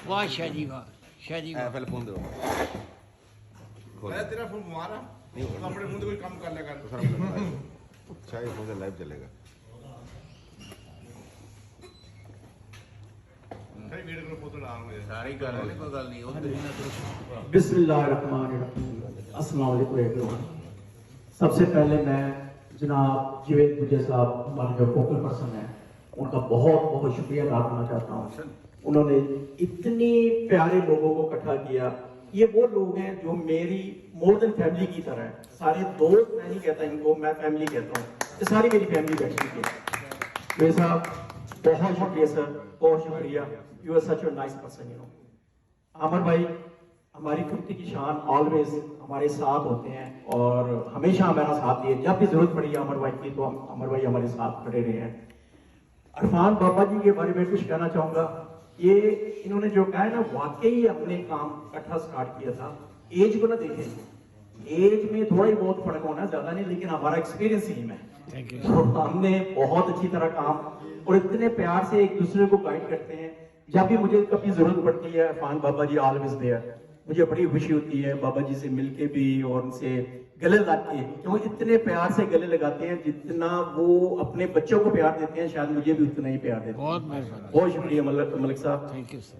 वाह शादी वाह शादी वाह। पहले फोन दो मैं तेरा फोन मारा नहीं तो अपने मुंह से कोई काम कर लेगा अच्छा ये फोन से लाइव चलेगा भाई वीडियो को फोटो डाल मुझे सारी कर रहे कोई गल नहीं बिस्मिल्लाहिर्रहमानिर्रहीम। अस्सलाम वालेकुम एवरीवन। सबसे पहले मैं जनाब जावेद गुज्जर साहब हमारे जो फोकल पर्सन हैं उनका बहुत बहुत शुक्रिया अदा करना चाहता हूँ। उन्होंने इतनी प्यारे लोगों को इकट्ठा किया। ये वो लोग हैं जो मेरी मोर देन फैमिली की तरह है। सारे दोस्त मैं नहीं कहता इनको, मैं फैमिली कहता हूँ। ये सारी मेरी फैमिली बैठी है। मेरे साहब बहुत शुक्रिया सर, बहुत शुक्रिया। You are such a nice person. You know Amar भाई हमारी कुर्ती की शान ऑलवेज हमारे साथ होते हैं और हमेशा हमारा साथ दिए। जब भी जरूरत पड़ी है अमर भाई की तो अमर भाई हमारे साथ खड़े रहे हैं। अरफान बाबा जी के बारे में कुछ कहना चाहूंगा। ये इन्होंने जो कहा है ना, वाकई अपने काम इकट्ठा स्टार्ट किया था। एज को ना देखें, एज में थोड़ा ही बहुत फर्क होना, ज्यादा नहीं, लेकिन हमारा एक्सपीरियंस ही में तो हमने बहुत अच्छी तरह काम और इतने प्यार से एक दूसरे को गाइड करते हैं। जब भी मुझे कभी जरूरत पड़ती है अरफान बाबा जी ऑलवेज देयर। मुझे बड़ी खुशी होती है बाबा जी से मिलके भी और उनसे गले लगा के, क्योंकि इतने प्यार से गले लगाते हैं जितना वो अपने बच्चों को प्यार देते हैं शायद मुझे भी उतना ही प्यार देते हैं। बहुत मेहरबानी, बहुत शुक्रिया मलिक साहब। Thank you sir.